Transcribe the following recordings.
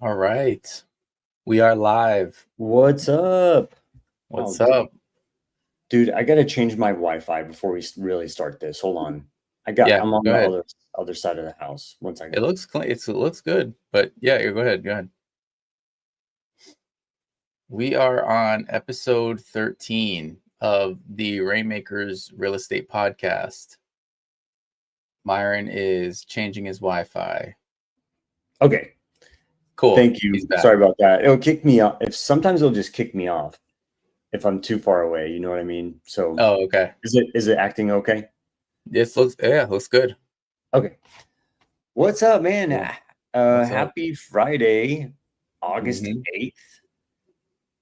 All right. We are live. What's up? What's Oh, up? dude, I gotta change my Wi-Fi before we really start this. Hold on. Yeah, I'm on go the ahead. other side of the house. One It second. looks clean. It looks good, but yeah, go ahead. Go ahead. We are on episode 13 of the Rainmakers Real Estate Podcast. Myron is changing his Wi-Fi. Okay. Cool. Thank He's you. back. Sorry about that. It'll kick me off. If sometimes it'll just kick me off if I'm too far away, you know what I mean? So Oh, okay. is it acting okay? Looks good. Okay. What's up, man? Cool. What's up? Happy Friday, August hmm 8th.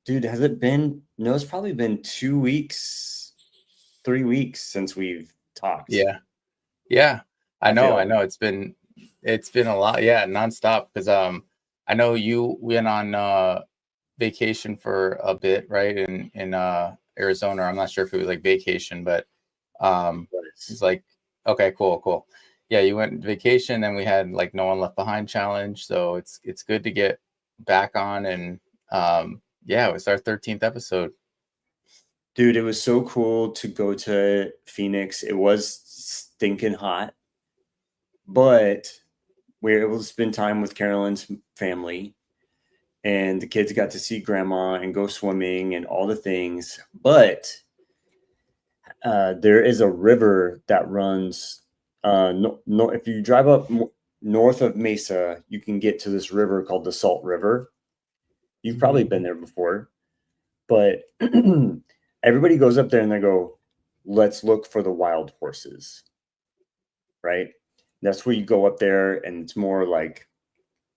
Dude, has it been? No, it's probably been 2 weeks, 3 weeks since we've talked. Yeah. Yeah. I feel I like. know. It's been a lot. Yeah, nonstop. Because I know you went on vacation for a bit, right? In Arizona. I'm not sure if it was like vacation, but it's like okay, cool. Yeah, you went vacation, then we had like No One Left Behind challenge. So it's good to get back on and yeah, it was our 13th episode. Dude, it was so cool to go to Phoenix. It was stinking hot, but we were able to spend time with Carolyn's family, and the kids got to see grandma and go swimming and all the things. But there is a river that runs. If you drive up north of Mesa, you can get to this river called the Salt River. You've probably been there before, but everybody goes up there and they go, let's look for the wild horses, right? That's where you go up there and it's more like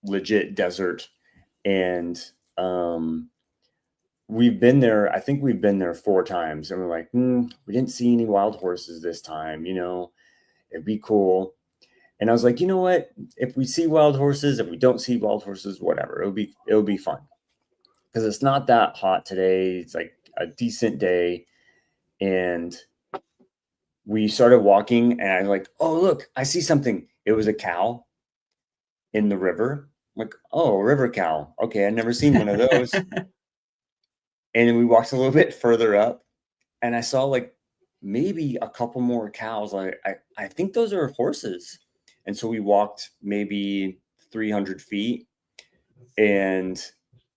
legit desert. And we've been there, I think we've been there 4 times, and we're like, we didn't see any wild horses this time, it'd be cool. And I was like, you know what? If we see wild horses, if we don't see wild horses, whatever, it'll be fun. Because it's not that hot today. It's like a decent day. And we started walking and I was like, oh, look, I see something. It was a cow in the river. I'm like, oh, a river cow. Okay, I've never seen one of those. And then we walked a little bit further up and I saw like maybe a couple more cows. I think those are horses. And so we walked maybe 300 feet. And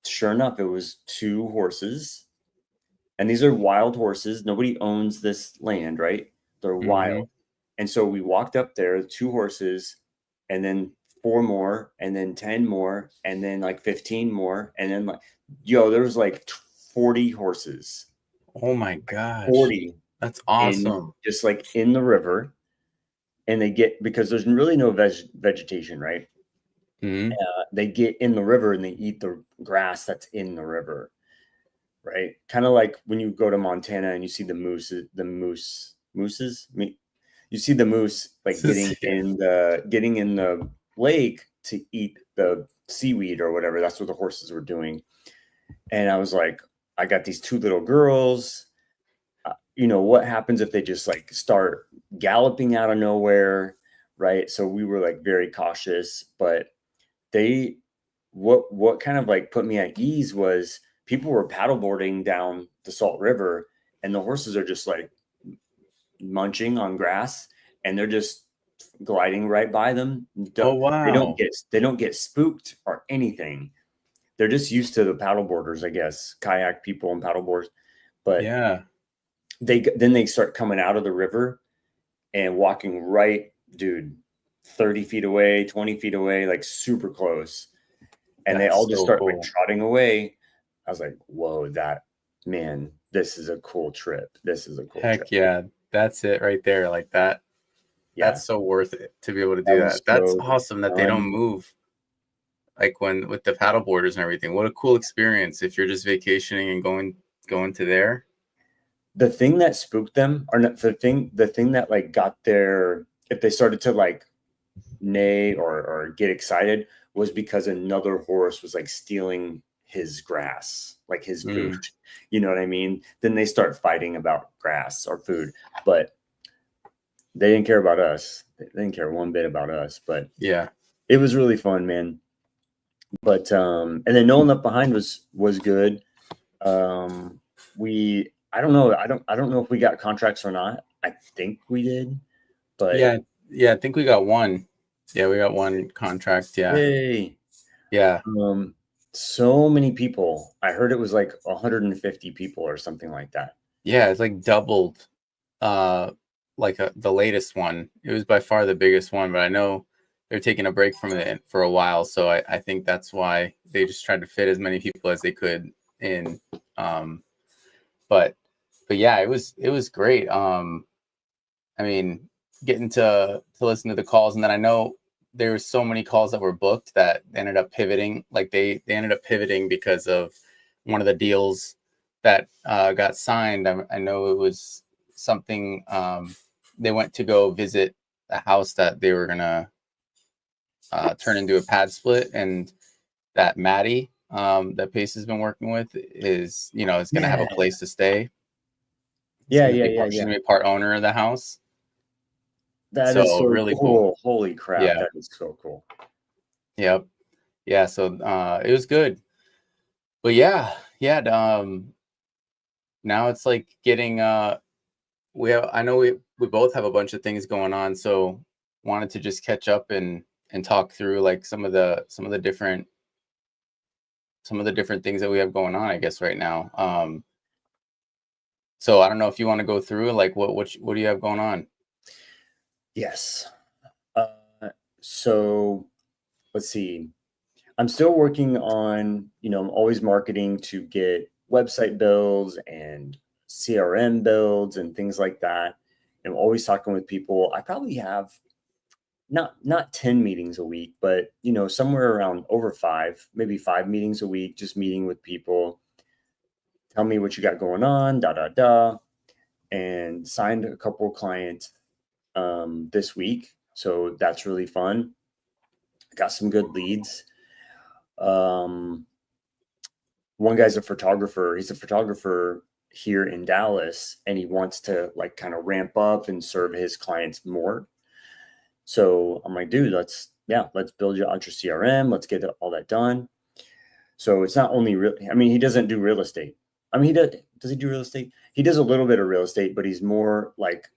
sure enough, it was 2 horses. And these are wild horses. Nobody owns this land, right? They're hmm wild. And so we walked up there, 2 horses, and then 4 more, and then 10 more, and then like 15 more. And then there was like 40 horses, Oh my gosh, 40 that's in awesome. just like in the river. And they get, because there's really no vegetation, right? hmm They get in the river and they eat the grass that's in the river, right? Kind of like when you go to Montana and you see mooses. You see the moose like Yeah. getting in the lake to eat the seaweed or whatever. That's what the horses were doing. And I was like, I got these 2 little girls. What happens if they just like start galloping out of nowhere, right? So we were like very cautious, but they what kind of like put me at ease was people were paddleboarding down the Salt River and the horses are just like munching on grass and they're just gliding right by them. Oh They don't wow. get spooked or anything. They're just used to the paddleboarders, I guess, kayak people and paddleboards. But Yeah. they start coming out of the river and walking right, dude, 30 feet away, 20 feet away, like super close. And they all That's just so start like cool. trotting away. I was like, whoa, man, this is a cool trip. This is a cool trip. Heck yeah. That's it right there. Like that. Yeah, That's so worth it to be able to that do was that. That's so awesome that they don't fun. move like when with the paddle boarders and everything. What a cool experience if you're just vacationing and going to there. The thing that spooked them, or not, the thing that like got their, if they started to like neigh or get excited, was because another horse was like stealing his grass, like his food. Mm, You know what I mean? Then they start fighting about grass or food, but they didn't care about us. They didn't care one bit about us, but yeah. it was really fun, man. But and then No One Left Behind was good. I don't know. I don't know if we got contracts or not. I think we did, but Yeah, I think we got one. Yeah, we got one contract. Yeah. yay. Yeah. So many people. I heard it was like 150 people or something like that. Yeah, it's like doubled the latest one. It was by far the biggest one, but I know they're taking a break from it for a while, so I think that's why they just tried to fit as many people as they could in. Um, but yeah, it was great. I mean, getting to listen to the calls, and then I know there were so many calls that were booked that ended up pivoting. Like they ended up pivoting because of one of the deals that got signed. I know it was something they went to go visit a house that they were gonna turn into a pad split, and that Maddie that Pace has been working with is is gonna have Yeah. a place to stay. Yeah, She's yeah. gonna be part owner of the house. That is So so really cool. cool. Holy crap. Yeah. That is so cool. Yep. Yeah. So it was good. But yeah, yeah. Now it's like getting we have I know we both have a bunch of things going on, so wanted to just catch up and talk through like some of the different things that we have going on, I guess, right now. So I don't know if you want to go through like what do you have going on? Yes. Uh, so let's see. I'm still working on, I'm always marketing to get website builds and CRM builds and things like that. I'm always talking with people. I probably have not 10 meetings a week, but somewhere around over 5, maybe 5 meetings a week, just meeting with people. Tell me what you got going on, da da da. And signed a couple of clients this week. So that's really fun. Got some good leads. Um, One guy's a photographer. He's a photographer here in Dallas, and he wants to like kind of ramp up and serve his clients more. So I'm like, dude, let's build out your CRM. Let's get all that done. So it's not only real. I mean, he doesn't do real estate. I mean, he does. Does he do real estate? He does a little bit of real estate, but he's more like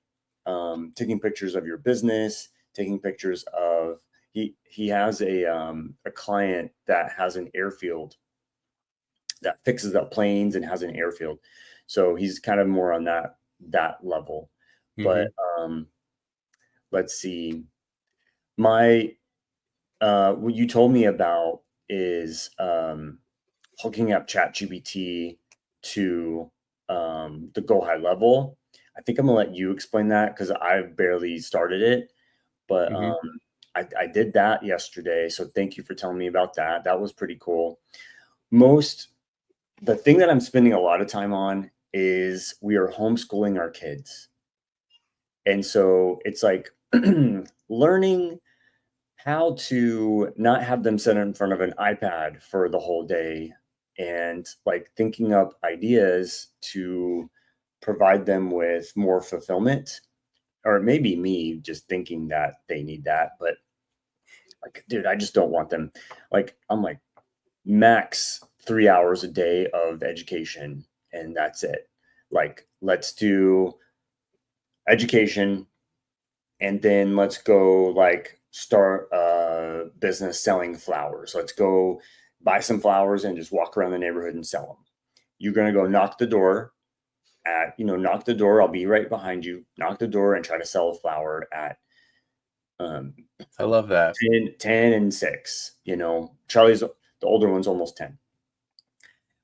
taking pictures of your business, taking pictures of. He has a client that has an airfield that fixes up planes and has an airfield. So he's kind of more on that level. But Hmm. let's see. My what you told me about is hooking up ChatGPT to the Go High Level. I think I'm gonna let you explain that because I barely started it, but Hmm. I did that yesterday. So thank you for telling me about that. That was pretty cool. The thing that I'm spending a lot of time on is we are homeschooling our kids. And so it's like learning how to not have them sit in front of an iPad for the whole day and like thinking up ideas to provide them with more fulfillment. Or maybe me just thinking that they need that. But like, dude, I just don't want them. Like, I'm like, max 3 hours a day of education, and that's it. Like, let's do education, and then let's go like start a business selling flowers. Let's go buy some flowers and just walk around the neighborhood and sell them. You're going to go knock the door knock the door. I'll be right behind you. Knock the door and try to sell a flower at um, I love that. 10 and 6. Charlie's the older one's almost 10.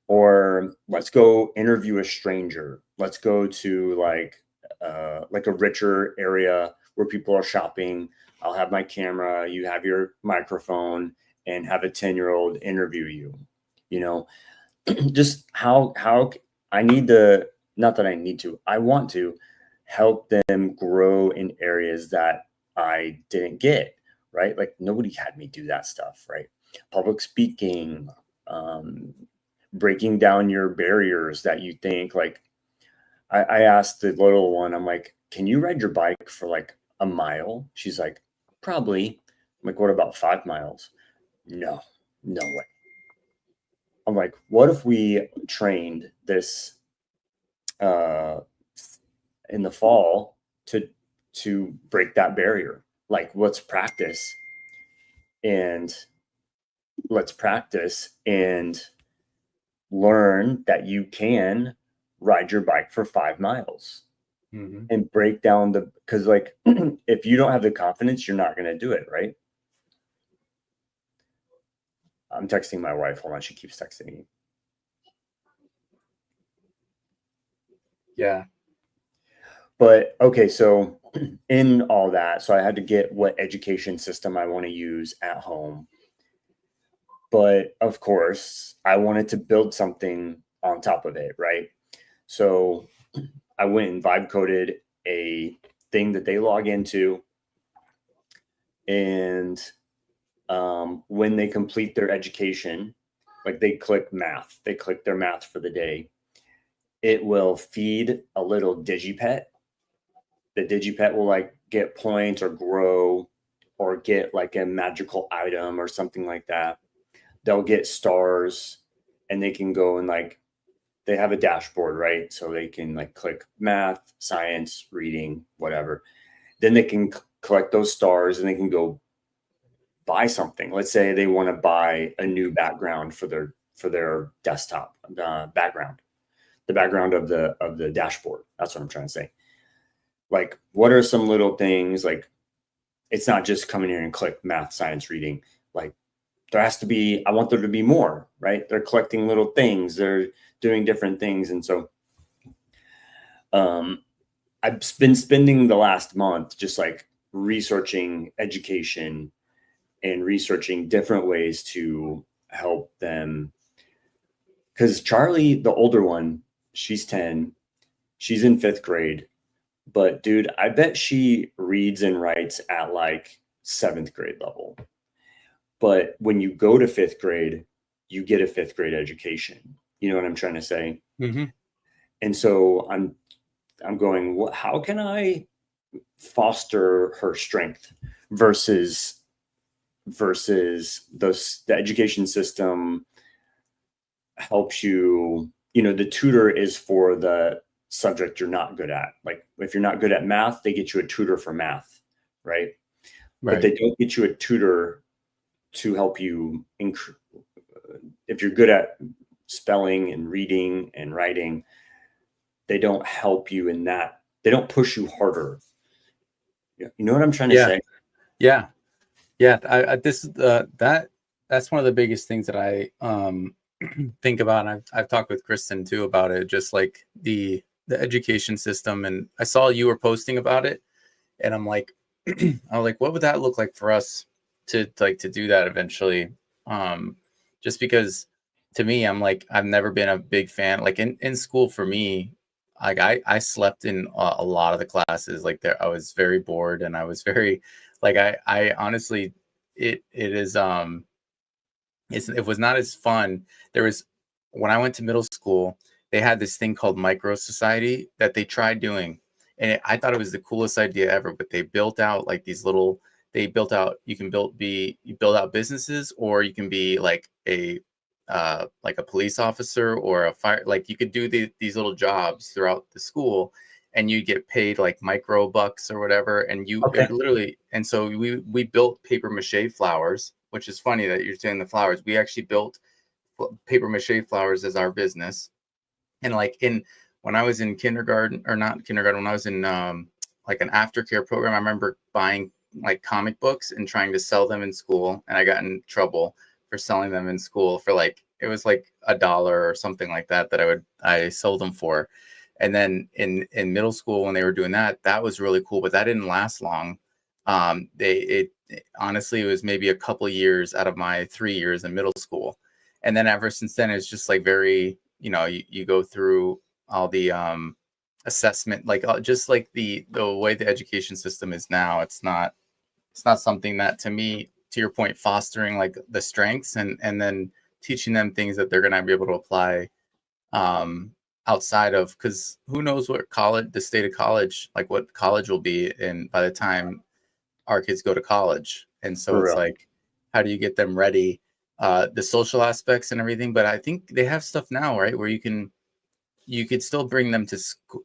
Or let's go interview a stranger. Let's go to like a richer area where people are shopping. I'll have my camera, you have your microphone, and have a 10-year-old interview you. You know, just how I need to, not that I need to, I want to help them grow in areas that I didn't get, right? Like nobody had me do that stuff, right? Public speaking, um, breaking down your barriers that you think like I asked the little one, I'm like, can you ride your bike for like a mile? She's like, probably. I'm like, what about 5 miles? No. No way. I'm like, what if we trained this uh, in the fall to break that barrier? Like, and let's practice and learn that you can ride your bike for 5 miles and break down because like if you don't have the confidence, you're not going to do it, right? I'm texting my wife. Hold on, she keeps texting me. Yeah. But okay, so in all that, so I had to get what education system I want to use at home. But of course, I wanted to build something on top of it, right? So I went and vibe coded a thing that they log into. And when they complete their education, like they click math, they click their math for the day, it will feed a little digipet. The digipet will like get points or grow or get like a magical item or something like that. They'll get stars and they can go and like they have a dashboard, right? So they can like click math, science, reading, whatever. Then they can collect those stars and they can go buy something. Let's say they want to buy a new background for their desktop background, the background of the dashboard. That's what I'm trying to say. Like, what are some little things? Like, it's not just coming here and click math, science, reading. Like, there has to be. I want there to be more, right? They're collecting little things. They're doing different things, and so I've been spending the last month just like researching education and researching different ways to help them. Because Charlie, the older one, she's 10, she's in 5th grade. But dude, I bet she reads and writes at like 7th grade level. But when you go to 5th grade, you get a 5th grade education. You know what I'm trying to say? Mm-hmm. And so I'm going, how can I foster her strength versus the education system helps you, the tutor is for the subject you're not good at. Like if you're not good at math, they get you a tutor for math, right? But they don't get you a tutor to help you if you're good at spelling and reading and writing, they don't help you in that. They don't push you harder. You know what I'm trying to say? Yeah. I this that's one of the biggest things that I think about, and I've talked with Kristen too about it, just like the education system. And I saw you were posting about it, and I'm like, I was like, what would that look like for us to do that eventually? Just because to me, I'm like, I've never been a big fan. Like in school for me, like I slept in a lot of the classes. Like there, I was very bored, and I was very like I honestly, it is it was not as fun. There was when I went to middle school, they had this thing called micro society that they tried doing, and I thought it was the coolest idea ever. But they built out like these little. They built out. You build out businesses, or you can be like a police officer or a fire. Like you could do these little jobs throughout the school, and you get paid like micro bucks or whatever. And it Okay. would literally. And so we built paper mache flowers, which is funny that you're saying the flowers. We actually built paper mache flowers as our business. And like when I was in kindergarten, or not kindergarten, when I was in like an aftercare program, I remember buying like comic books and trying to sell them in school. And I got in trouble for selling them in school for like, it was like $1 or something like that I sold them for. And then in middle school, when they were doing that, that was really cool, but that didn't last long. Honestly, it was maybe a couple of years out of my 3 years in middle school. And then ever since then, it's just like very, you go through all the assessment, like just like the way the education system is now. It's not something that, to me, to your point, fostering like the strengths and then teaching them things that they're going to be able to apply outside of, because who knows what the state of college, like what college will be in by the time our kids go to college. And so For it's real. like, how do you get them ready the social aspects and everything. But I think they have stuff now, right, where you could still bring them to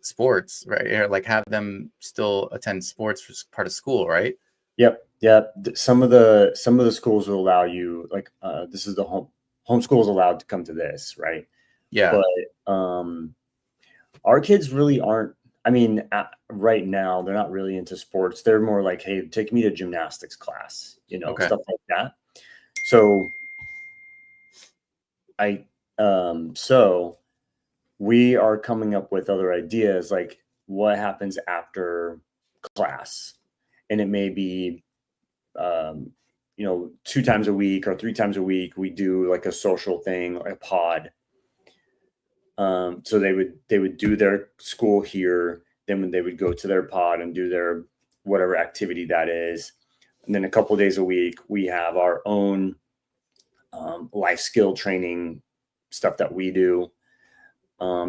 sports, right? Or like have them still attend sports for part of school, right? Yep. Some of the schools will allow you, like, this is the homeschool is allowed to come to this, right? Yeah. But our kids really aren't. I mean, right now they're not really into sports. They're more like, hey, take me to gymnastics class, Okay. stuff like that. So so we are coming up with other ideas, like what happens after class, and it may be, 2 times a week or 3 times a week, we do like a social thing, a pod. So they would do their school here, then when they would go to their pod and do their whatever activity that is, and then a couple of days a week we have our own life skill training stuff that we do,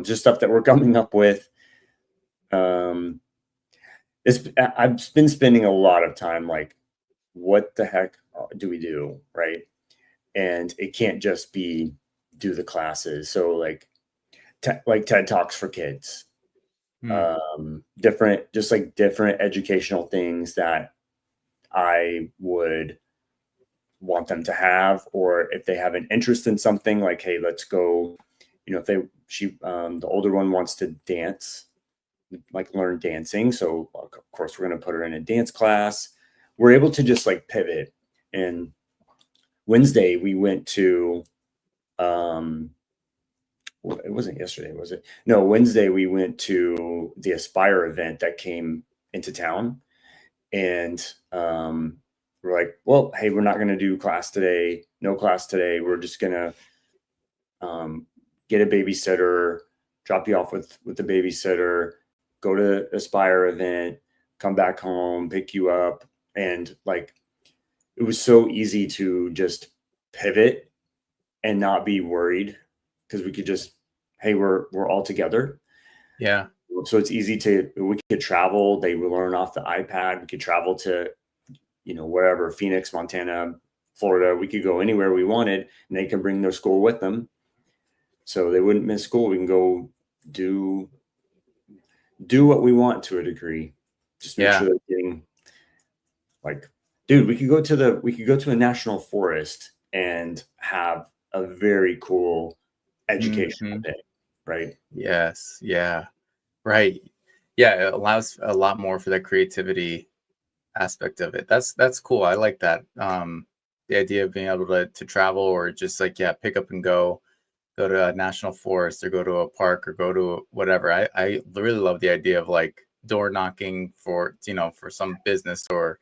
just stuff that we're coming up with. I've been spending a lot of time like, what the heck do we do, right? And it can't just be do the classes. So like TED Talks for kids, different educational things that I would want them to have, or if they have an interest in something, like, hey, let's go. If the older one wants to dance, like learn dancing. So of course we're going to put her in a dance class. We're able to just like pivot. And Wednesday we went to, it wasn't yesterday, was it? No, Wednesday we went to the Aspire event that came into town. And we're like, well, hey, we're not going to do class today. No class today. We're just going to get a babysitter, drop you off with the babysitter, go to Aspire event, come back home, pick you up. And like, it was so easy to just pivot and not be worried, because we could just, hey, we're all together. Yeah. So it's easy we could travel. They would learn off the iPad. We could travel to, wherever, Phoenix, Montana, Florida. We could go anywhere we wanted, and they can bring their school with them. So they wouldn't miss school. We can go do what we want to a degree. Just make sure they're getting, like, dude, we could go to a national forest and have a very cool educational day, right? Yes. Yeah. Right. Yeah. It allows a lot more for that creativity aspect of it. That's cool. I like that. The idea of being able to travel, or just like, yeah, pick up and go to a national forest, or go to a park, or go to whatever. I really love the idea of like door knocking for, for some business, or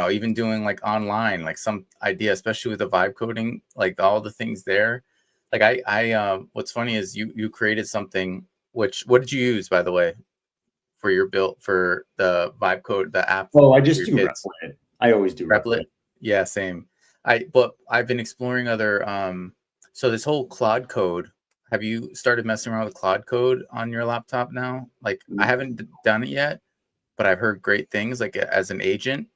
even doing like online, like some idea, especially with the vibe coding, like all the things there. Like what's funny is you created something, what did you use, by the way, for your build for the vibe code, the app Oh, I for just your do kids? Replit. I always do Replit? Replit. Yeah, same. But I've been exploring other, so this whole Claude Code, have you started messing around with Claude Code on your laptop now? Like, I haven't done it yet, but I've heard great things, like as an agent,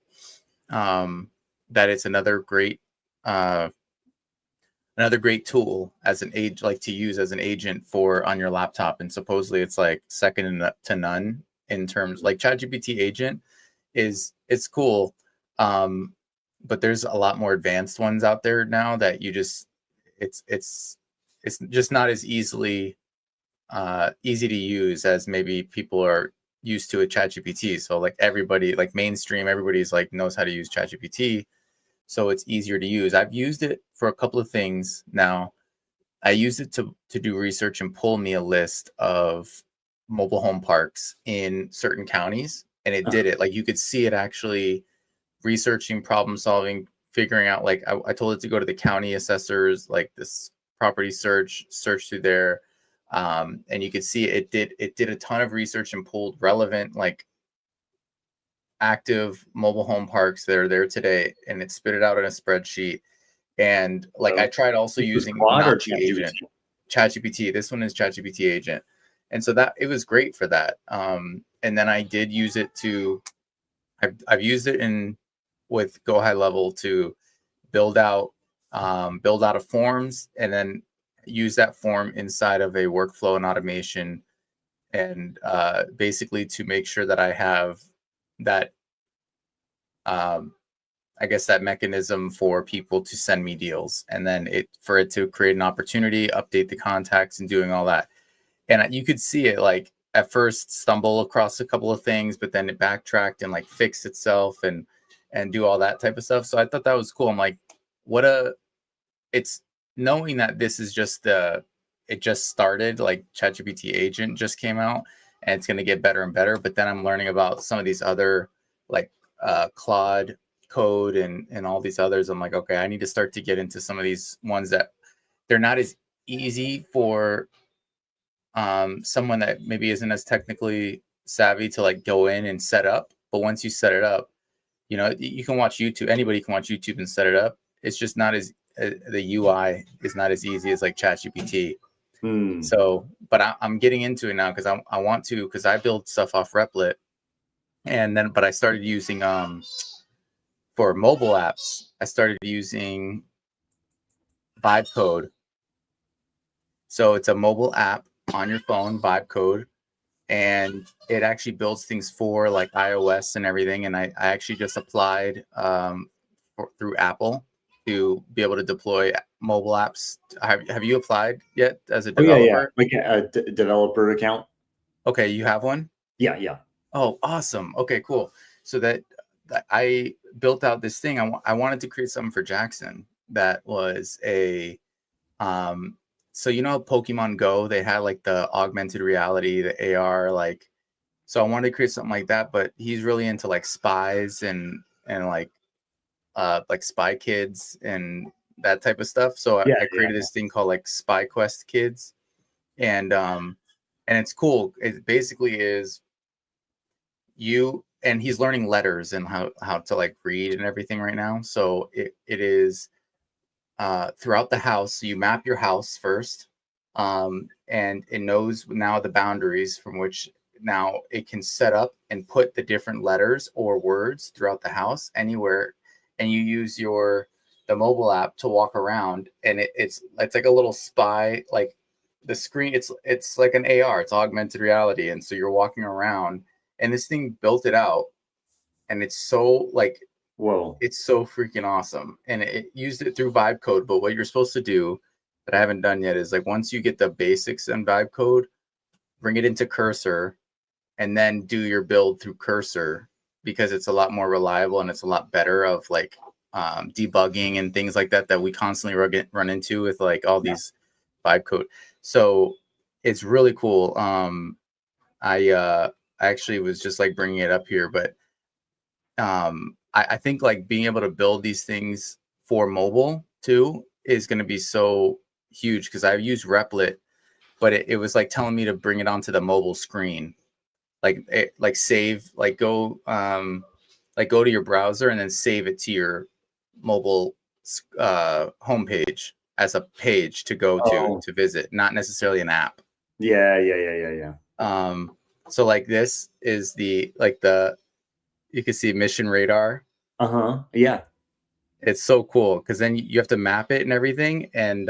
that it's uh another great tool as an like to use as an agent for on your laptop. And supposedly it's like second to none in terms, like ChatGPT agent it's cool. But there's a lot more advanced ones out there now that you just, it's just not as easy to use as maybe people are used to at ChatGPT. So like everybody, like mainstream, everybody's like knows how to use ChatGPT. So it's easier to use. I've used it for a couple of things now. I use it to do research and pull me a list of mobile home parks in certain counties, and it did it. Like you could see it actually researching, problem solving, figuring out. Like I told it to go to the county assessors, like this property search through there, and you could see it did a ton of research and pulled relevant, like active mobile home parks that are there today, and it spit it out in a spreadsheet. And like I tried also This was using Claude or not the ChatGPT? agent, ChatGPT. This one is ChatGPT agent, and so that it was great for that. And then I did use it to, I've used it in with Go High Level to build out build out of forms, and then use that form inside of a workflow and automation, and basically to make sure that I have that, I guess, that mechanism for people to send me deals, and then for it to create an opportunity, update the contacts, and doing all that. And you could see it like at first stumble across a couple of things, but then it backtracked and like fixed itself and do all that type of stuff. So I thought that was cool. I'm like, it's knowing that this is it just started, like ChatGPT agent just came out and it's going to get better and better. But then I'm learning about some of these other like Claude code and all these others. I'm like, okay, I need to start to get into some of these ones that they're not as easy for someone that maybe isn't as technically savvy to like go in and set up. But once you set it up, you can watch YouTube. Anybody can watch YouTube and set it up. It's just not as the UI is not as easy as like ChatGPT. So, but I'm getting into it now because I want to, because I build stuff off Replit, but I started using for mobile apps. I started using Vibe Code. So it's a mobile app on your phone, Vibe Code, and it actually builds things for like iOS and everything. And I actually just applied through Apple to be able to deploy mobile apps. Have you applied yet as a developer? Like a developer account. Okay, you have one? Yeah. Oh, awesome. Okay, cool. So that I built out this thing. I wanted to create something for Jackson that was a so Pokemon Go, they had like the augmented reality, the AR, like, so I wanted to create something like that, but he's really into like spies and like Spy Kids and that type of stuff. So I created this thing called like Spy Quest Kids, and it's cool. It basically is and he's learning letters and how to like read and everything right now. So it is throughout the house. So you map your house first, and it knows now the boundaries from which now it can set up and put the different letters or words throughout the house anywhere, and you use the mobile app to walk around, and it's like a little spy, like the screen. It's like an AR. It's augmented reality, and so you're walking around, and this thing built it out, and it's so like. Whoa. It's so freaking awesome. And it used it through Vibe Code. But what you're supposed to do that I haven't done yet is like once you get the basics in Vibe Code, bring it into Cursor and then do your build through Cursor, because it's a lot more reliable and it's a lot better of like debugging and things like that we constantly run into with like all these Vibe Code. So it's really cool. I actually was just like bringing it up here, but I think like being able to build these things for mobile too is going to be so huge, because I've used Replit, but it was like telling me to bring it onto the mobile screen, like save, like go to your browser and then save it to your mobile homepage as a page to go to visit, not necessarily an app. Yeah. So like this is you can see mission radar. Yeah. It's so cool because then you have to map it and everything, and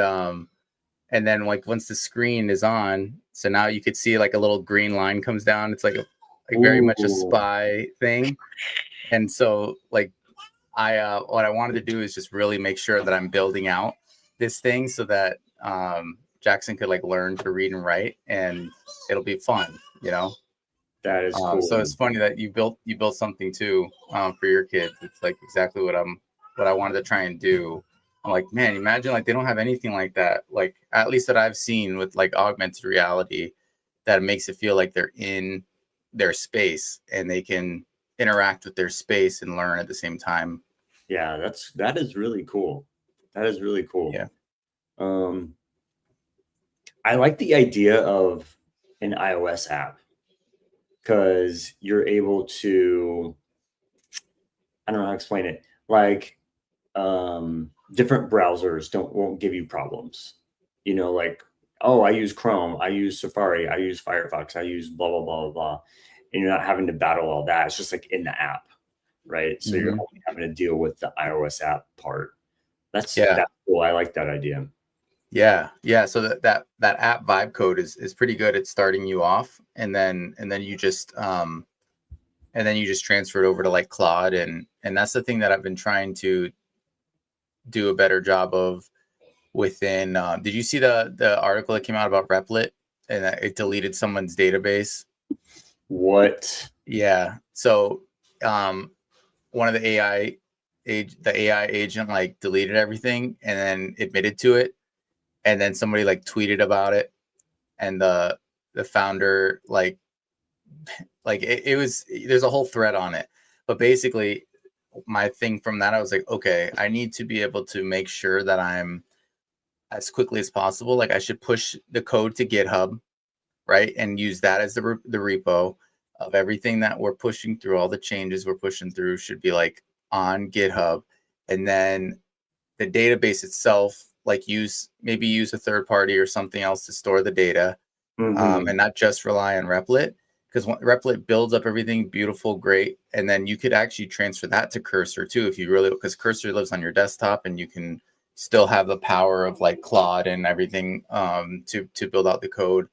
then like once the screen is on, so now you could see like a little green line comes down. It's like very much a spy thing, and so like what I wanted to do is just really make sure that I'm building out this thing so that Jackson could like learn to read and write, and it'll be fun, That is cool. So it's funny that you built something too for your kids. It's like exactly what I wanted to try and do. I'm like, man, imagine like they don't have anything like that, like at least that I've seen with like augmented reality, that makes it feel like they're in their space and they can interact with their space and learn at the same time. Yeah, that is really cool. That is really cool. Yeah. I like the idea of an iOS app, because you're able to, I don't know how to explain it. Like different browsers won't give you problems. Like, oh, I use Chrome, I use Safari, I use Firefox, I use blah, blah, blah, blah. And you're not having to battle all that. It's just like in the app, right? So you're only having to deal with the iOS app part. That's Yeah. cool. I like that idea. Yeah. So that app vibe code is pretty good at starting you off, and then you just transfer it over to like Claude, and that's the thing that I've been trying to do a better job of within. Did you see the article that came out about Replit and that it deleted someone's database? What? Yeah. So one of the AI agent like deleted everything and then admitted to it, and then somebody like tweeted about it, and the founder like it was, there's a whole thread on it, but basically my thing from that, I was like, okay, I need to be able to make sure that I'm as quickly as possible. Like I should push the code to GitHub, right, and use that as the repo of everything that we're pushing through. All the changes we're pushing through should be like on GitHub, and then the database itself, like maybe use a third party or something else to store the data, Mm-hmm. and not just rely on Replit, because Replit builds up everything beautiful, great, and then you could actually transfer that to Cursor too if you really, because Cursor lives on your desktop, and you can still have the power of like Claude and everything, to build out the code,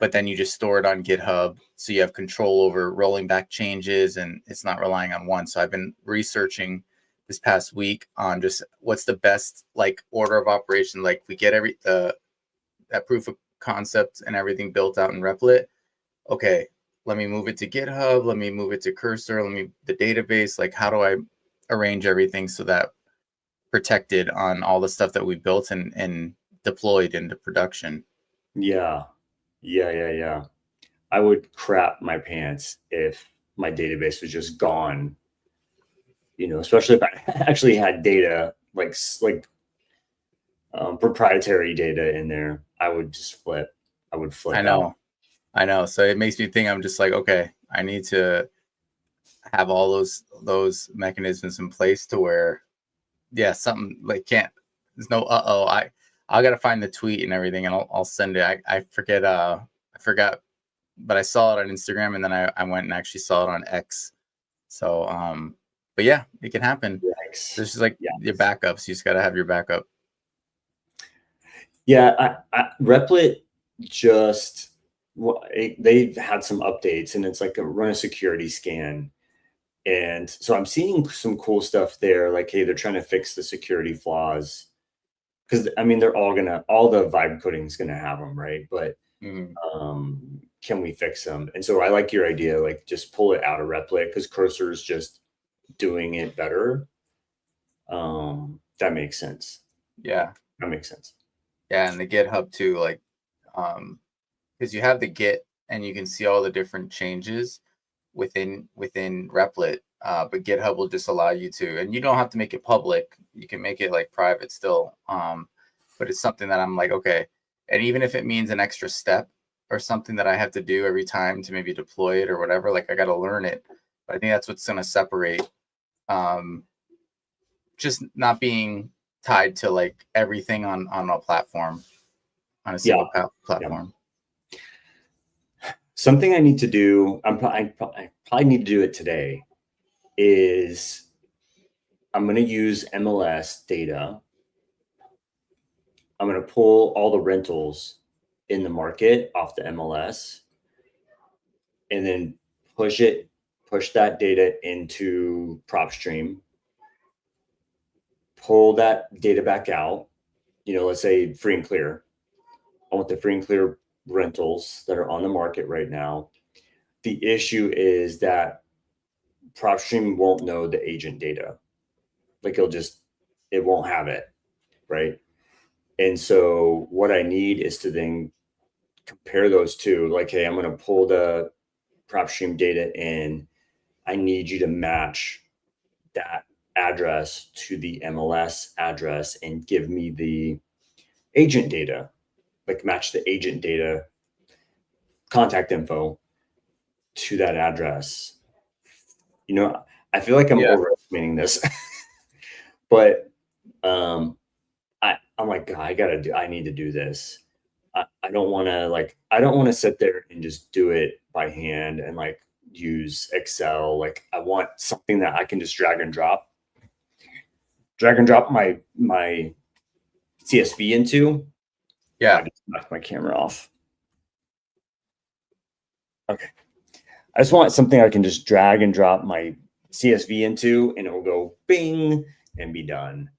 but then you just store it on GitHub, so you have control over rolling back changes, and it's not relying on one. So I've been researching this past week on just what's the best like order of operation. Like we get that proof of concept and everything built out in Replit. Okay, let me move it to GitHub. Let me move it to Cursor. The database. Like, how do I arrange everything so that protected on all the stuff that we built and deployed into production? Yeah. Yeah. I would crap my pants if my database was just gone, especially if I actually had data like proprietary data in there. I would just flip. I would I flip out. know. I know. So it makes me think, I'm just like, okay, I need to have all those mechanisms in place to where, yeah, something like can't, there's no I gotta find the tweet and everything, and I'll send it. I forgot, but I saw it on Instagram, and then I went and actually saw it on X. So but yeah, it can happen. Yikes. This is like Yeah. your backups. You just gotta have your backup. Yeah. Replit just, they've had some updates and it's like run a security scan. And so I'm seeing some cool stuff there. Like, hey, they're trying to fix the security flaws. Because I mean, all the vibe coding is gonna have them, right? But Mhm. can we fix them? And so I like your idea, like just pull it out of Replit because Cursor is just doing it better. That makes sense. Yeah. That makes sense. Yeah, and the GitHub too, like because you have the Git and you can see all the different changes within Replit. But GitHub will just allow you to, and you don't have to make it public. You can make it like private still. But it's something that I'm like, okay, and even if it means an extra step or something that I have to do every time to maybe deploy it or whatever, like I got to learn it. But I think that's what's going to separate, um, just not being tied to like everything on a platform, on a Yeah. single Yeah. platform. Something I need to do, I probably need to do it today, is I'm going to use MLS data. I'm going to pull all the rentals in the market off the MLS and then push that data into PropStream, pull that data back out. Let's say free and clear. I want the free and clear rentals that are on the market right now. The issue is that PropStream won't know the agent data. Like it won't have it, right? And so what I need is to then compare those two. Like, hey, I'm going to pull the PropStream data in. I need you to match that address to the MLS address and give me the agent data, like match the agent data, contact info to that address. I feel like I'm Yeah. overestimating this, but I'm like, God, I need to do this. I don't want to I don't want to sit there and just do it by hand and like use Excel. Like I want something that I can just drag and drop drag and drop my CSV into. Yeah. I just knocked my camera off. Okay. I just want something I can just drag and drop my CSV into, and it will go bing and be done.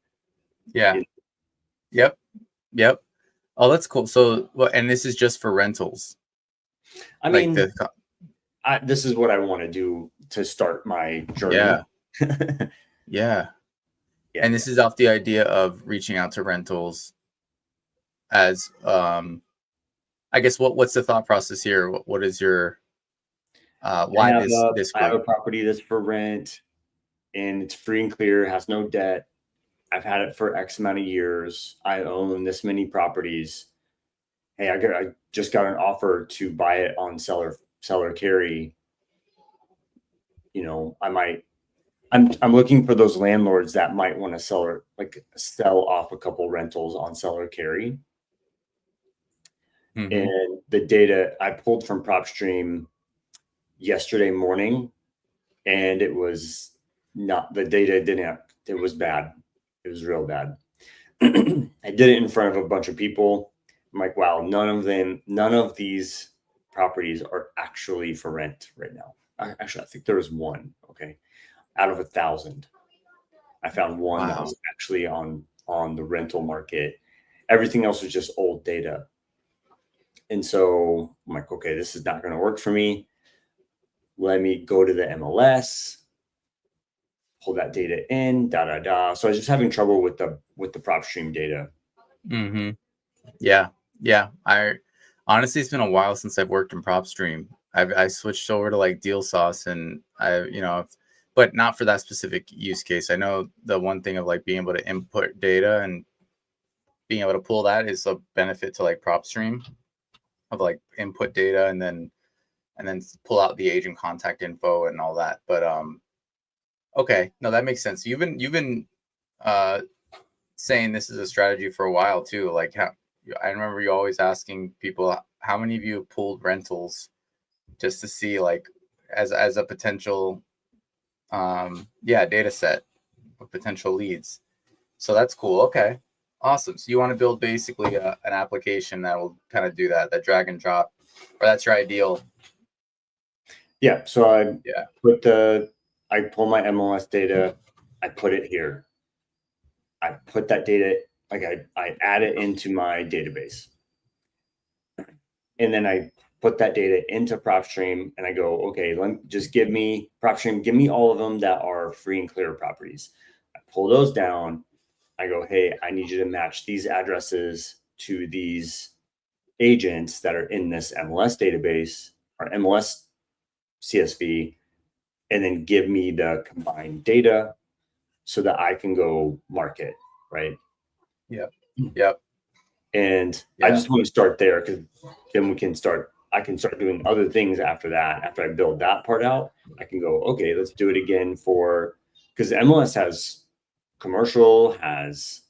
Yeah. Yep. Yep. Oh, that's cool. So, well, and this is just for rentals. I Like mean, this is what I want to do to start my journey. yeah. Yeah. Yeah. And this is off the idea of reaching out to rentals as I guess what's the thought process here? What is your why this I have a group? property that's for rent, and it's free and clear, has no debt. I've had it for X amount of years. I own this many properties. Hey, I just got an offer to buy it on seller carry. You know, I'm looking for those landlords that might want to sell off a couple rentals on seller carry. Mm-hmm. And the data I pulled from PropStream yesterday morning, and it was not the data didn't it was bad. It was real bad. I did it in front of a bunch of people. I'm like, wow, none of these properties are actually for rent right now. Actually, I think there was one. Okay, out of 1,000, I found one that Wow. was actually on the rental market. Everything else was just old data. And so I'm like, okay, this is not going to work for me. Let me go to the MLS, pull that data in, da da da. So I was just having trouble with the PropStream data. Mm-hmm. Yeah. Yeah. I honestly, it's been a while since I've worked in PropStream. I switched over to like Deal Sauce, and but not for that specific use case. I know the one thing of like being able to input data and being able to pull that is a benefit to like PropStream of like input data and then pull out the agent contact info and all that. But okay, no, that makes sense. You've been uh saying this is a strategy for a while too. Like how I remember you always asking people how many of you have pulled rentals just to see like as a potential data set of potential leads. So that's cool. Okay. Awesome. So you want to build basically an application that will kind of do that drag and drop, or that's your ideal. Yeah. So Yeah. I pull my MLS data, I put it here. I put that data, like I add it into my database. And then I put that data into PropStream, and I go, okay, just give me PropStream, give me all of them that are free and clear properties. I pull those down. I go, hey, I need you to match these addresses to these agents that are in this MLS database or MLS CSV, and then give me the combined data so that I can go market, right? Yep. Yep. And I just want to start there because then I can start doing other things after that. After I build that part out, I can go, okay, let's do it again because MLS has commercial, has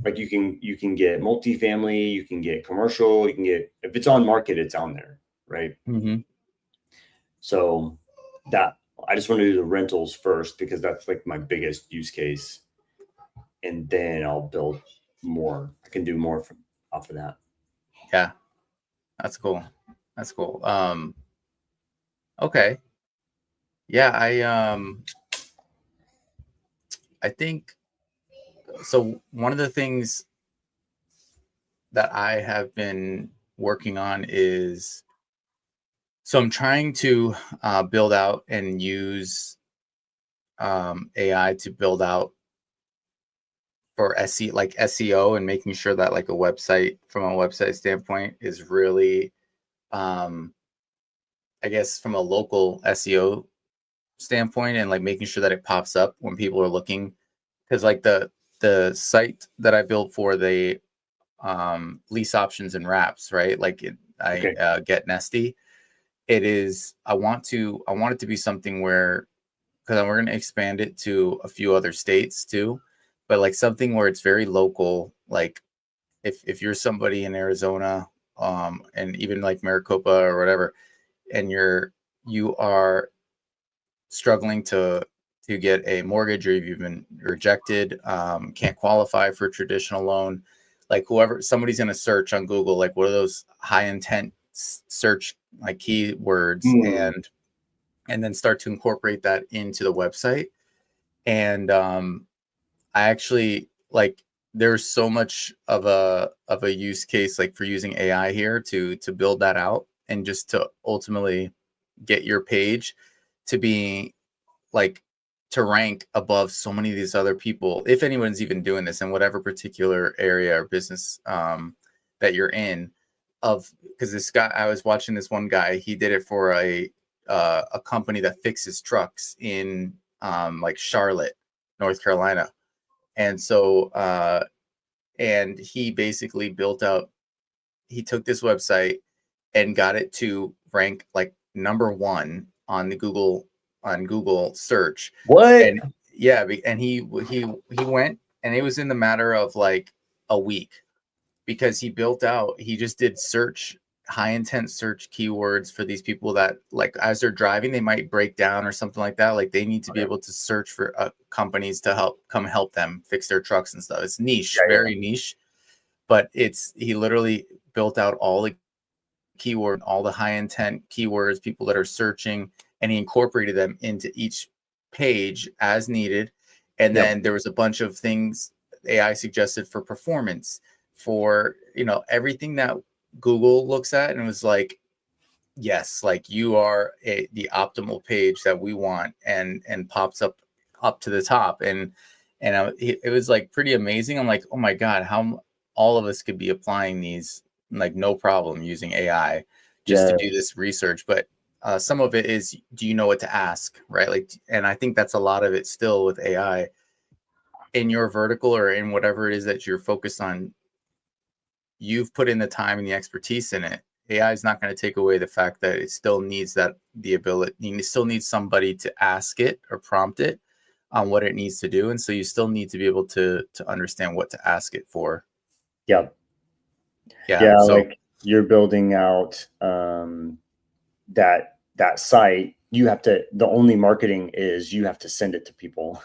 like you can get multifamily, you can get commercial, you can get, if it's on market, it's on there, right? Mm-hmm. So that I just want to do the rentals first because that's like my biggest use case, and then I'll build more. I can do more off of that. Yeah. That's cool. That's cool. Okay. Yeah, I think so. One of the things that I have been working on is so I'm trying to build out and use AI to build out for SEO and making sure that like a website from a website standpoint is really I guess from a local SEO standpoint and like making sure that it pops up when people are looking, because like the site that I built for the lease options and wraps, right? Like I Okay. get Nesty. I want it to be something where, because we're going to expand it to a few other states too, but like something where it's very local. Like if you're somebody in Arizona, and even like Maricopa or whatever, and you are struggling to to get a mortgage, or if you've been rejected, can't qualify for a traditional loan, like whoever, somebody's going to search on Google, like what are those high intent search like keywords, and then start to incorporate that into the website. And I actually like, there's so much of a use case like for using AI here to build that out, and just to ultimately get your page to be like, to rank above so many of these other people, if anyone's even doing this in whatever particular area or business that you're in. Of because this guy, I was watching this one guy, he did it for a company that fixes trucks in like Charlotte, North Carolina. And so and he basically built out, he took this website and got it to rank like #1 on the Google search. What? And yeah, and he went, and it was in the matter of like a week, because he built out, he just did search, high intent search keywords for these people that, like, as they're driving, they might break down or something like that. Like they need to be able to search for companies to help them fix their trucks and stuff. It's niche, very niche, but he literally built out all the keyword, all the high intent keywords, people that are searching, and he incorporated them into each page as needed. And then there was a bunch of things AI suggested for performance, for, everything that Google looks at, and was like, yes, like you are the optimal page that we want, and pops up to the top. And it was like pretty amazing. I'm like, oh my God, how all of us could be applying these, like, no problem, using AI just to do this research. But some of it is, do you know what to ask, right? Like, and I think that's a lot of it still with AI in your vertical, or in whatever it is that you're focused on. You've put in the time and the expertise in it. AI is not going to take away the fact that it still needs the ability, you still need somebody to ask it or prompt it on what it needs to do. And so you still need to be able to understand what to ask it for. Yeah. So, like you're building out that site, you have to, the only marketing is you have to send it to people,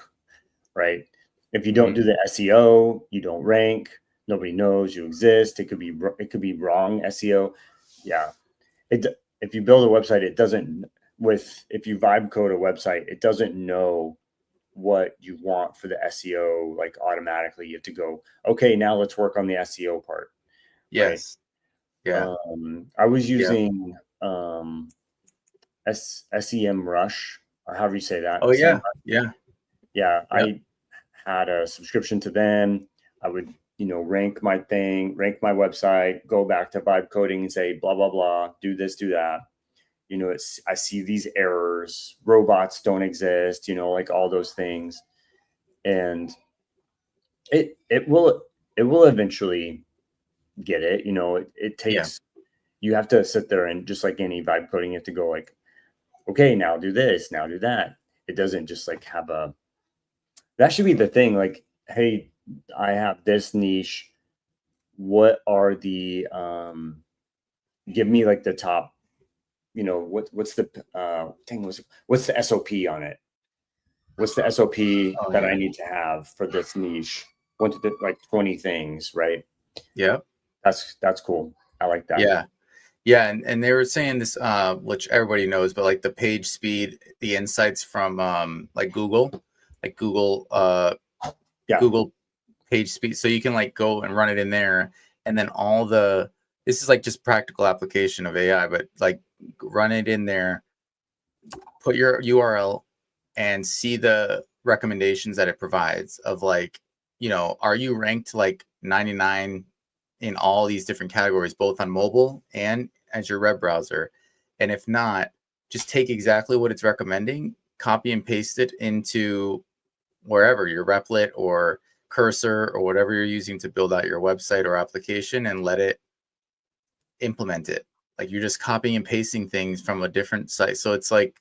right? If you don't do the SEO, you don't rank. Nobody knows you exist. It could be wrong SEO. Yeah. If you build a website, it doesn't, if you vibe code a website, it doesn't know what you want for the SEO, like automatically. You have to go, okay, now let's work on the SEO part. Yes. Right? Yeah. I was using SEM Rush, or however you say that. Oh yeah. Yeah. Yeah. I had a subscription to them. I would, rank my website, go back to vibe coding and say, blah, blah, blah, do this, do that. I see these errors, robots don't exist, like all those things. And it will eventually get it. It takes, you have to sit there, and just like any vibe coding, you have to go like, okay, now do this, now do that. It doesn't just like have that should be the thing. Like, hey, I have this niche. What are the, give me like the top, what's the, what's the SOP on it? What's the SOP that I need to have for this niche? Went to like 20 things, right? Yeah. That's cool. I like that. Yeah. Yeah. And they were saying this, which everybody knows, but like the page speed, the insights from like Google Google page speed. So you can like go and run it in there, and then this is like just practical application of AI, but like run it in there, put your URL, and see the recommendations that it provides of like, are you ranked like 99 in all these different categories, both on mobile and as your web browser? And if not, just take exactly what it's recommending, copy and paste it into wherever, your Replit or Cursor or whatever you're using to build out your website or application, and let it implement it. Like you're just copying and pasting things from a different site. So it's like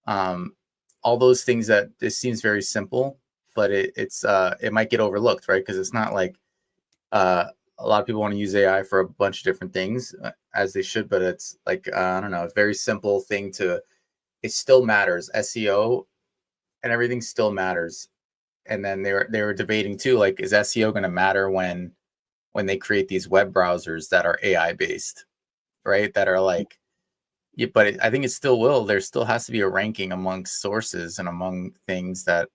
all those things that this seems very simple, but it might get overlooked, right? Because it's not like a lot of people want to use AI for a bunch of different things, as they should, but it's like I don't know, a very simple thing it still matters. SEO and everything still matters. And then they were debating too, like, is SEO going to matter when they create these web browsers that are AI based, right? That are like, yeah, but I think it still will. There still has to be a ranking amongst sources and among things that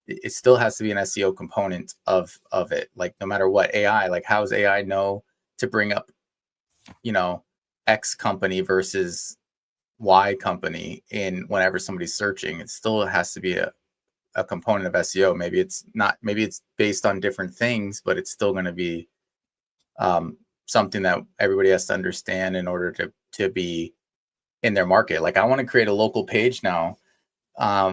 it still has to be an SEO component of it. Like no matter what AI, like how does AI know to bring up, you know, X company versus Y company in whenever somebody's searching? It still has to be a component of SEO. Maybe it's not, maybe it's based on different things, but it's still going to be something that everybody has to understand in order to be in their market. Like I want to create a local page now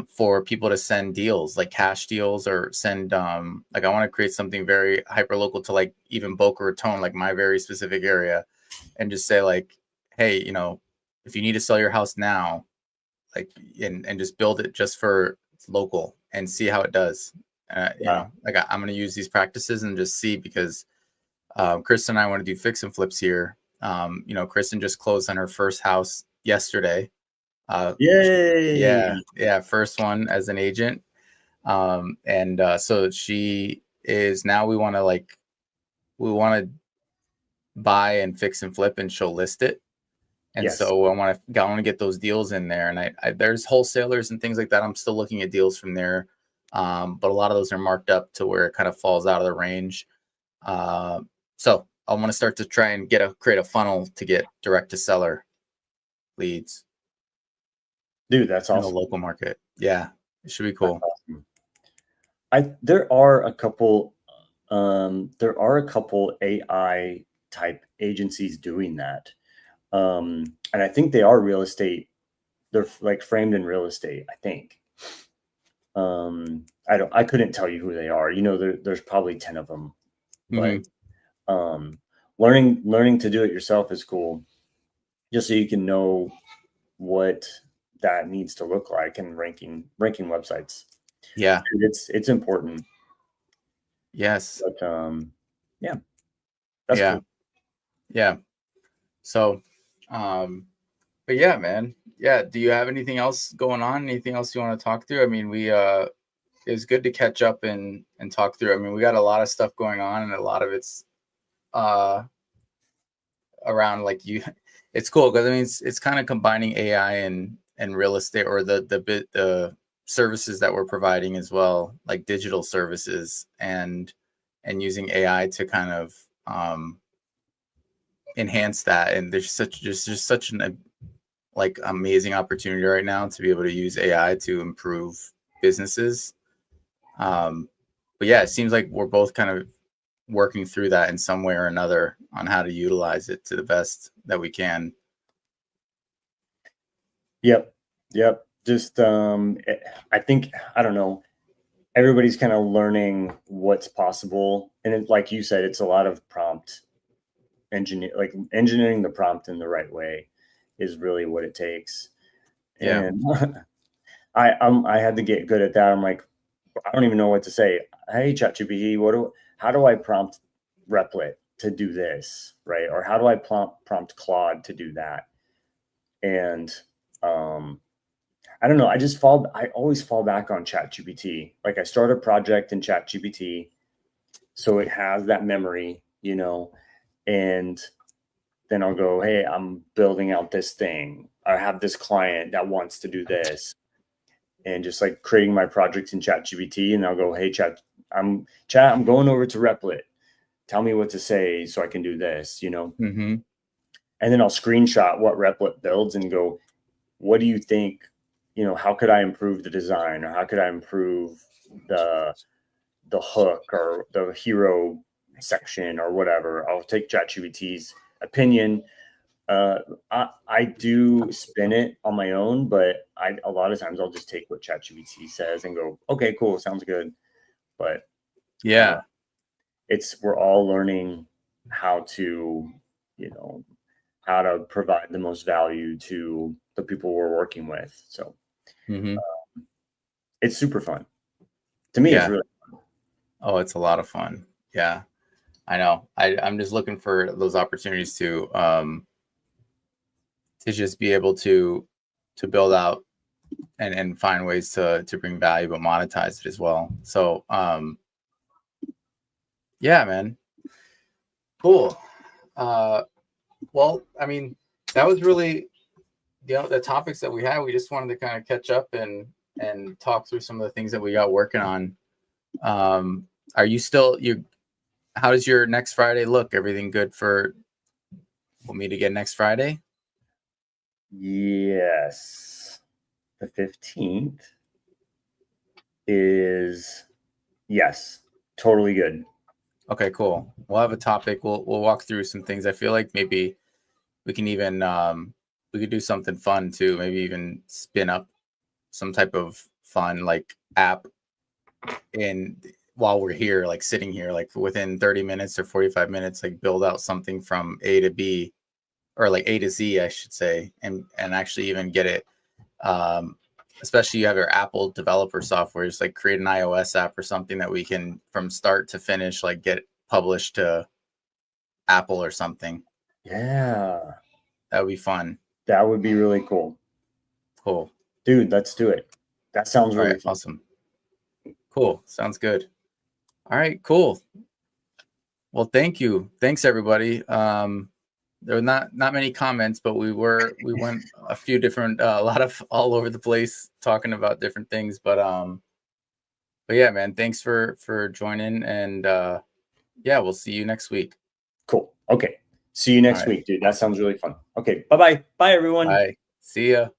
for people to send deals, like cash deals, or send like I want to create something very hyper local to like even Boca Raton, like my very specific area, and just say like, hey, you know, if you need to sell your house now, like and just build it just for local and see how it does. You Wow. know, like I'm going to use these practices and just see, because Kristen and I want to do fix and flips here. You know, Kristen just closed on her first house yesterday. Yay. Yeah, first one as an agent. And so she is now. We want to buy and fix and flip, and she'll list it. And Yes. so I want to get those deals in there. And I there's wholesalers and things like that. I'm still looking at deals from there, but a lot of those are marked up to where it kind of falls out of the range. Uh, so I want to start to try and create a funnel to get direct to seller leads Dude, that's in the awesome. local market. Yeah, it should be That's cool. awesome. There are a couple AI type agencies doing that. And I think they are real estate. They're like framed in real estate, I think. I couldn't tell you who they are. You know, there's probably 10 of them, but Hmm. learning to do it yourself is cool, just so you can know what that needs to look like and ranking websites. Yeah. It's important. Yes. But yeah, that's Yeah. cool. Yeah. So, but yeah, man. Yeah. Do you have anything else going on? Anything else you want to talk through? I mean, it was good to catch up and talk through. I mean, we got a lot of stuff going on, and a lot of it's uh around like you. It's cool because I mean it's kind of combining AI and real estate, or the services that we're providing as well, like digital services, and using AI to kind of enhance that. And there's just such an like amazing opportunity right now to be able to use AI to improve businesses. But yeah, it seems like we're both kind of working through that in some way or another on how to utilize it to the best that we can. Yep. Yep. Just I think, I don't know, everybody's kind of learning what's possible, and like you said, it's a lot of prompt like engineering the prompt in the right way is really what it takes. Yeah. And I had to get good at that. I'm like, I don't even know what to say. Hey, ChatGPT, how do I prompt Replit to do this, right? Or how do I prompt Claude to do that? And I don't know. I always fall back on ChatGPT. Like I start a project in ChatGPT, so it has that memory, and then I'll go, hey, I'm building out this thing. I have this client that wants to do this, and just like creating my project in ChatGPT, and I'll go, hey, I'm going over to Replit. Tell me what to say so I can do this, Mm-hmm. and then I'll screenshot what Replit builds and go, what do you think? How could I improve the design, or how could I improve the hook or the hero section or whatever? I'll take ChatGPT's opinion. I do spin it on my own, but a lot of times I'll just take what ChatGPT says and go, okay, cool, sounds good. But Yeah. we're all learning how to, you know, how to provide the most value to the people we're working with. So Mm-hmm. it's super fun. To me, it's Yeah. really Oh, it's a lot of fun. Yeah, I know. I'm just looking for those opportunities to just be able to build out and find ways to bring value but monetize it as well. So yeah, man, cool. Well, I mean, that was really the topics that we had. We just wanted to kind of catch up and talk through some of the things that we got working on. Are you still how does your next Friday look? Everything good for we'll meet again next Friday? Yes. The 15th is, yes, totally good. Okay, cool. We'll have a topic. We'll walk through some things. I feel like maybe we can even we could do something fun too. Maybe even spin up some type of fun like app in while we're here, like sitting here, like within 30 minutes or 45 minutes, like build out something from A to B, or like A to Z, I should say, and actually even get it. Especially you have your Apple developer software, just like create an iOS app or something that we can from start to finish, like get published to Apple or something. Yeah. That would be fun. That would be really cool. Cool. Dude, let's do it. That sounds All really right, fun. awesome. Cool. Sounds good. All right, cool. Well, thank you. Thanks everybody. There were not many comments, but we went a few different a lot of all over the place talking about different things, but yeah, man, thanks for joining, and yeah, we'll see you next week. Cool. Okay. See you next All right. week, dude. That sounds really fun. Okay. Bye-bye. Bye, everyone. Bye. See ya.